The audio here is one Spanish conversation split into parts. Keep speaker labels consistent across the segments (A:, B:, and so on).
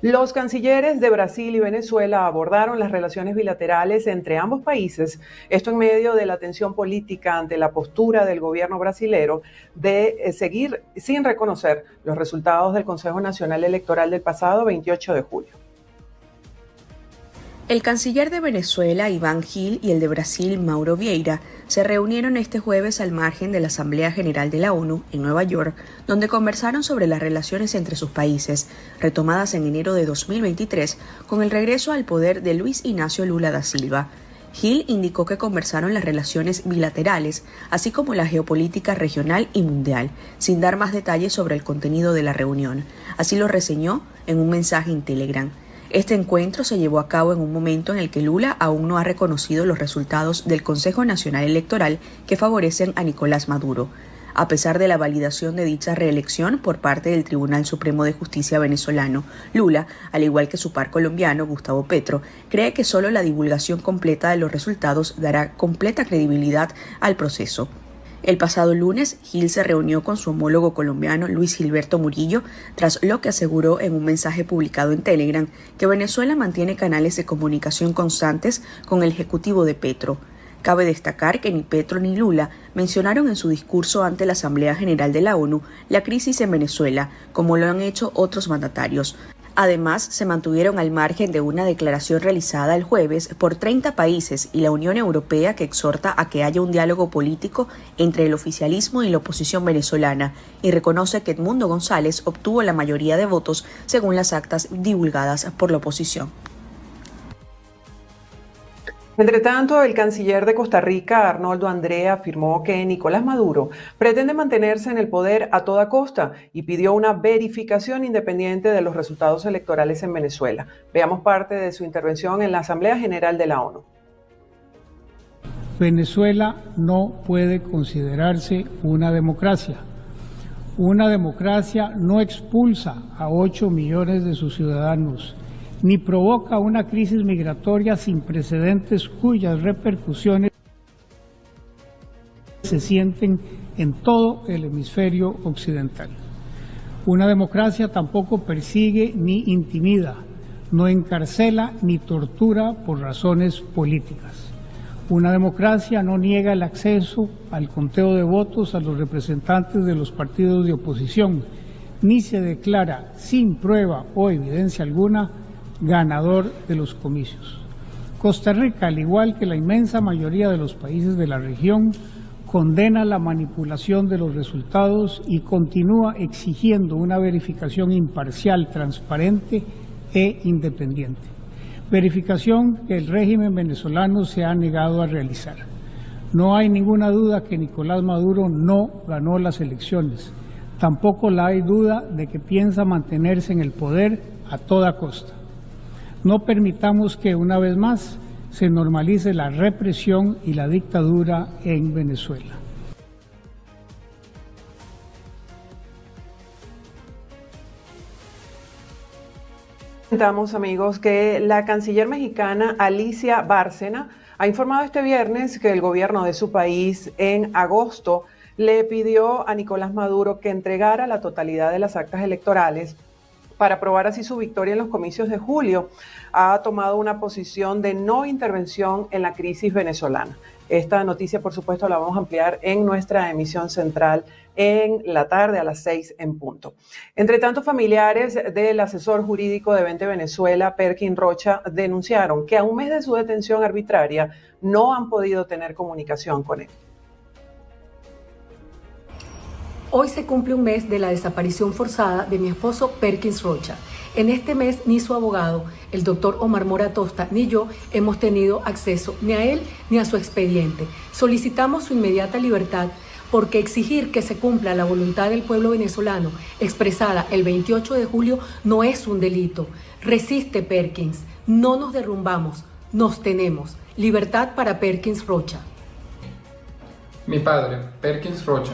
A: Los cancilleres de Brasil y Venezuela abordaron las relaciones bilaterales entre ambos países, esto en medio de la tensión política ante la postura del gobierno brasilero de seguir sin reconocer los resultados del Consejo Nacional Electoral del pasado 28 de julio.
B: El canciller de Venezuela, Iván Gil, y el de Brasil, Mauro Vieira, se reunieron este jueves al margen de la Asamblea General de la ONU en Nueva York, donde conversaron sobre las relaciones entre sus países, retomadas en enero de 2023 con el regreso al poder de Luis Ignacio Lula da Silva. Gil indicó que conversaron las relaciones bilaterales, así como la geopolítica regional y mundial, sin dar más detalles sobre el contenido de la reunión. Así lo reseñó en un mensaje en Telegram. Este encuentro se llevó a cabo en un momento en el que Lula aún no ha reconocido los resultados del Consejo Nacional Electoral que favorecen a Nicolás Maduro. A pesar de la validación de dicha reelección por parte del Tribunal Supremo de Justicia venezolano, Lula, al igual que su par colombiano, Gustavo Petro, cree que solo la divulgación completa de los resultados dará completa credibilidad al proceso. El pasado lunes, Gil se reunió con su homólogo colombiano Luis Gilberto Murillo, tras lo que aseguró en un mensaje publicado en Telegram que Venezuela mantiene canales de comunicación constantes con el ejecutivo de Petro. Cabe destacar que ni Petro ni Lula mencionaron en su discurso ante la Asamblea General de la ONU la crisis en Venezuela, como lo han hecho otros mandatarios. Además, se mantuvieron al margen de una declaración realizada el jueves por 30 países y la Unión Europea que exhorta a que haya un diálogo político entre el oficialismo y la oposición venezolana y reconoce que Edmundo González obtuvo la mayoría de votos según las actas divulgadas por la oposición.
A: Entre tanto, el canciller de Costa Rica, Arnoldo André, afirmó que Nicolás Maduro pretende mantenerse en el poder a toda costa y pidió una verificación independiente de los resultados electorales en Venezuela. Veamos parte de su intervención en la Asamblea General de la ONU.
C: Venezuela no puede considerarse una democracia. Una democracia no expulsa a 8 millones de sus ciudadanos, ni provoca una crisis migratoria sin precedentes cuyas repercusiones se sienten en todo el hemisferio occidental. Una democracia tampoco persigue ni intimida, no encarcela ni tortura por razones políticas. Una democracia no niega el acceso al conteo de votos a los representantes de los partidos de oposición, ni se declara sin prueba o evidencia alguna ganador de los comicios. Costa Rica, al igual que la inmensa mayoría de los países de la región, condena la manipulación de los resultados y continúa exigiendo una verificación imparcial, transparente e independiente. Verificación que el régimen venezolano se ha negado a realizar. No hay ninguna duda que Nicolás Maduro no ganó las elecciones. Tampoco hay duda de que piensa mantenerse en el poder a toda costa. No permitamos que, una vez más, se normalice la represión y la dictadura en Venezuela.
A: Comentamos, amigos, que la canciller mexicana Alicia Bárcena ha informado este viernes que el gobierno de su país en agosto le pidió a Nicolás Maduro que entregara la totalidad de las actas electorales para probar así su victoria en los comicios de julio. Ha tomado una posición de no intervención en la crisis venezolana. Esta noticia, por supuesto, la vamos a ampliar en nuestra emisión central en la tarde a las 6 en punto. Entre tanto, familiares del asesor jurídico de Vente Venezuela, Perkin Rocha, denunciaron que a un mes de su detención arbitraria no han podido tener comunicación con él.
D: Hoy se cumple un mes de la desaparición forzada de mi esposo Perkins Rocha. En este mes ni su abogado, el doctor Omar Mora Tosta, ni yo hemos tenido acceso ni a él ni a su expediente. Solicitamos su inmediata libertad porque exigir que se cumpla la voluntad del pueblo venezolano expresada el 28 de julio no es un delito. Resiste, Perkins, no nos derrumbamos, nos tenemos. Libertad para Perkins Rocha.
E: Mi padre, Perkins Rocha,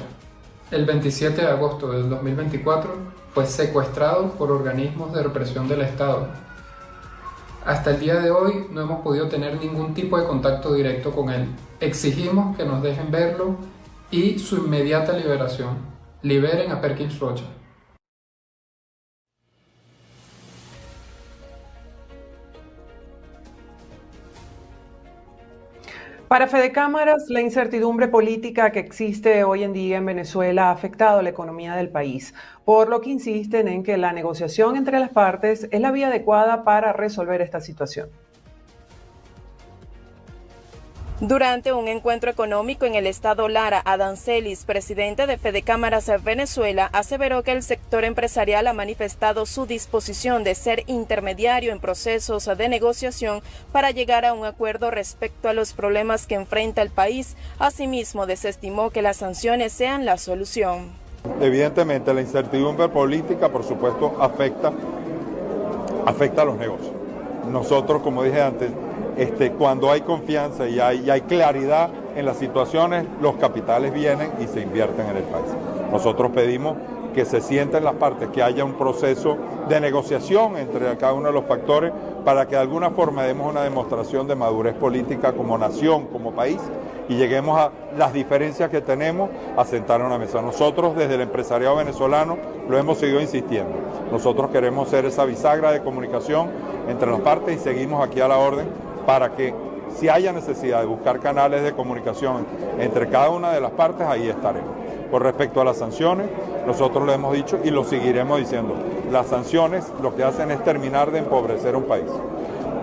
E: el 27 de agosto del 2024 fue secuestrado por organismos de represión del Estado. Hasta el día de hoy no hemos podido tener ningún tipo de contacto directo con él. Exigimos que nos dejen verlo y su inmediata liberación. Liberen a Perkins Rocha.
A: Para Fede Cámaras, la incertidumbre política que existe hoy en día en Venezuela ha afectado la economía del país, por lo que insisten en que la negociación entre las partes es la vía adecuada para resolver esta situación.
F: Durante un encuentro económico en el estado Lara, Adán Celis, presidente de Fede Cámaras Venezuela, aseveró que el sector empresarial ha manifestado su disposición de ser intermediario en procesos de negociación para llegar a un acuerdo respecto a los problemas que enfrenta el país. Asimismo, desestimó que las sanciones sean la solución.
G: Evidentemente, la incertidumbre política, por supuesto, afecta a los negocios. Nosotros, como dije antes, cuando hay confianza y hay claridad en las situaciones, los capitales vienen y se invierten en el país. Nosotros pedimos que se sienten las partes, que haya un proceso de negociación entre cada uno de los factores para que de alguna forma demos una demostración de madurez política como nación, como país, y lleguemos a las diferencias que tenemos a sentar a una mesa. Nosotros desde el empresariado venezolano lo hemos seguido insistiendo. Nosotros queremos ser esa bisagra de comunicación entre las partes y seguimos aquí a la orden para que si haya necesidad de buscar canales de comunicación entre cada una de las partes, ahí estaremos. Por respecto a las sanciones, nosotros lo hemos dicho y lo seguiremos diciendo. Las sanciones lo que hacen es terminar de empobrecer un país.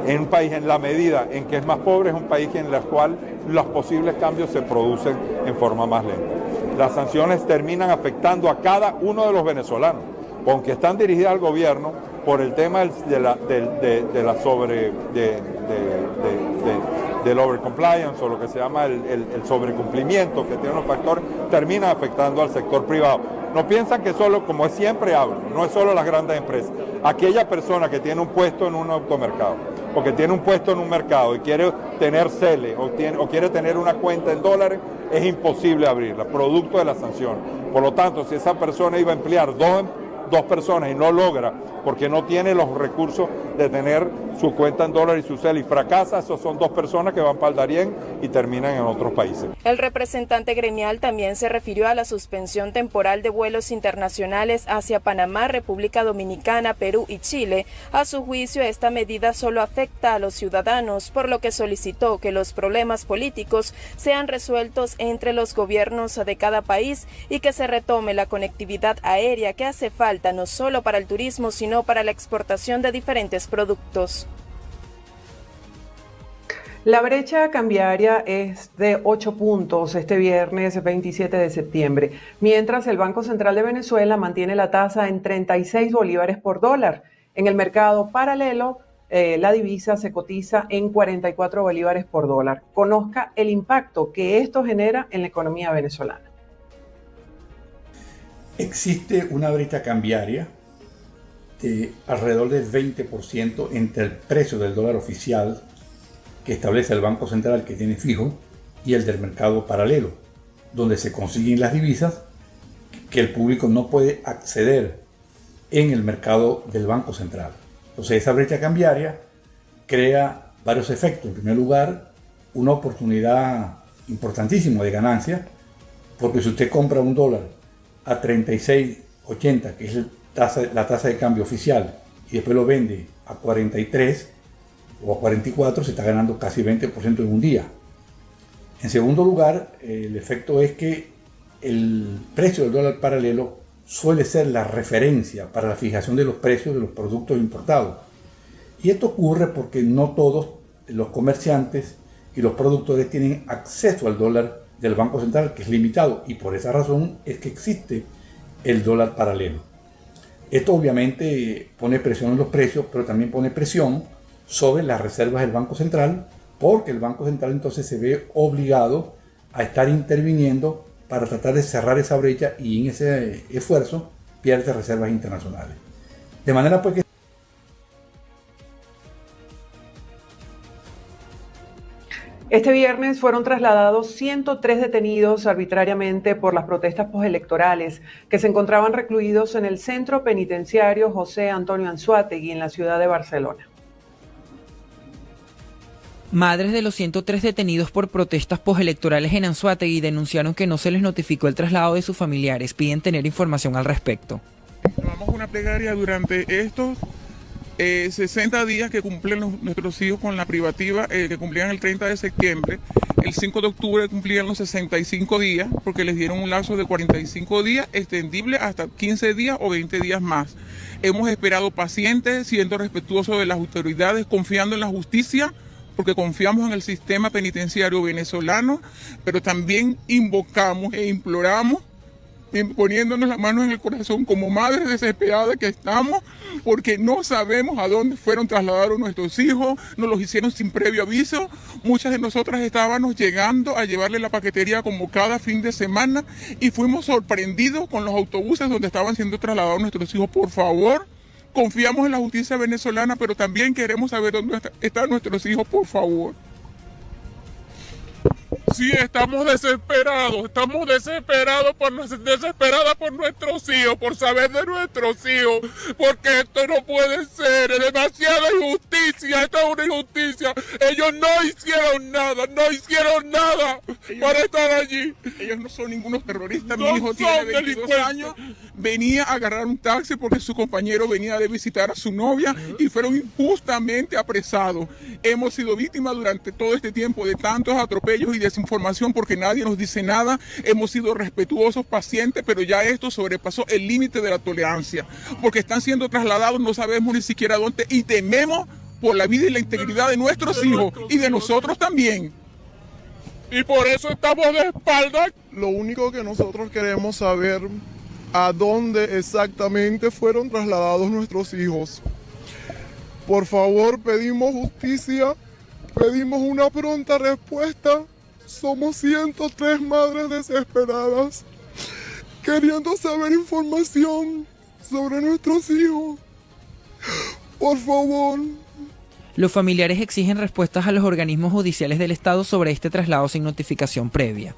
G: En un país, en la medida en que es más pobre, es un país en el cual los posibles cambios se producen en forma más lenta. Las sanciones terminan afectando a cada uno de los venezolanos, aunque están dirigidas al gobierno por el tema del overcompliance o lo que se llama el sobrecumplimiento que tienen los factores, termina afectando al sector privado. No piensan que solo, como es siempre hablo, no es solo las grandes empresas. Aquella persona que tiene un puesto en un automercado o que tiene un puesto en un mercado y quiere tener CELE o quiere tener una cuenta en dólares, es imposible abrirla, producto de la sanción. Por lo tanto, si esa persona iba a emplear dos personas y no logra porque no tiene los recursos de tener su cuenta en dólares y su CEL y fracasa, esos son dos personas que van para el Darién y terminan en otros países.
F: El representante gremial también se refirió a la suspensión temporal de vuelos internacionales hacia Panamá, República Dominicana, Perú y Chile. A su juicio, esta medida solo afecta a los ciudadanos, por lo que solicitó que los problemas políticos sean resueltos entre los gobiernos de cada país y que se retome la conectividad aérea que hace falta no solo para el turismo, sino para la exportación de diferentes productos.
A: La brecha cambiaria es de 8 puntos este viernes 27 de septiembre, mientras el Banco Central de Venezuela mantiene la tasa en 36 bolívares por dólar. En el mercado paralelo, la divisa se cotiza en 44 bolívares por dólar. Conozca el impacto que esto genera en la economía venezolana.
H: Existe una brecha cambiaria de alrededor del 20% entre el precio del dólar oficial que establece el Banco Central, que tiene fijo, y el del mercado paralelo, donde se consiguen las divisas que el público no puede acceder en el mercado del Banco Central. Entonces esa brecha cambiaria crea varios efectos. En primer lugar, una oportunidad importantísima de ganancia, porque si usted compra un dólar a 36.80, que es la tasa de cambio oficial, y después lo vende a 43 o a 44, se está ganando casi 20% en un día. En segundo lugar, el efecto es que el precio del dólar paralelo suele ser la referencia para la fijación de los precios de los productos importados. Y esto ocurre porque no todos los comerciantes y los productores tienen acceso al dólar del Banco Central, que es limitado, y por esa razón es que existe el dólar paralelo. Esto obviamente pone presión en los precios, pero también pone presión sobre las reservas del Banco Central, porque el Banco Central entonces se ve obligado a estar interviniendo para tratar de cerrar esa brecha, y en ese esfuerzo pierde reservas internacionales. De manera pues que
A: este viernes fueron trasladados 103 detenidos arbitrariamente por las protestas postelectorales que se encontraban recluidos en el centro penitenciario José Antonio Anzoátegui en la ciudad de Barcelona.
I: Madres de los 103 detenidos por protestas postelectorales en Anzoátegui denunciaron que no se les notificó el traslado de sus familiares. Piden tener información al respecto.
J: Vamos a una plegaria durante estos 60 días que cumplen nuestros hijos con la privativa, que cumplían el 30 de septiembre. El 5 de octubre cumplían los 65 días porque les dieron un lapso de 45 días extendible hasta 15 días o 20 días más. Hemos esperado pacientes, siendo respetuosos de las autoridades, confiando en la justicia, porque confiamos en el sistema penitenciario venezolano, pero también invocamos e imploramos, poniéndonos las manos en el corazón como madres desesperadas que estamos, porque no sabemos a dónde fueron trasladados nuestros hijos, nos los hicieron sin previo aviso. Muchas de nosotras estábamos llegando a llevarle la paquetería como cada fin de semana y fuimos sorprendidos con los autobuses donde estaban siendo trasladados nuestros hijos. Por favor, confiamos en la justicia venezolana, pero también queremos saber dónde están nuestros hijos, por favor. Sí, estamos desesperadas por nuestros hijos, por saber de nuestros hijos, porque esto no puede ser, es demasiada injusticia, esto es una injusticia. Ellos no hicieron nada para estar allí. Ellos no son ningunos terroristas, mi hijo tiene 22 años, venía a agarrar un taxi porque su compañero venía de visitar a su novia y fueron injustamente apresados. Hemos sido víctimas durante todo este tiempo de tantos atropellos y desinformación porque nadie nos dice nada. Hemos sido respetuosos, pacientes, pero ya esto sobrepasó el límite de la tolerancia, porque están siendo trasladados, no sabemos ni siquiera dónde, y tememos por la vida y la integridad de nuestros hijos y de nosotros también. Y por eso estamos de espaldas.
K: Lo único que nosotros queremos saber a dónde exactamente fueron trasladados nuestros hijos. Por favor, pedimos justicia, pedimos una pronta respuesta. Somos 103 madres desesperadas, queriendo saber información sobre nuestros hijos. Por favor.
I: Los familiares exigen respuestas a los organismos judiciales del Estado sobre este traslado sin notificación previa.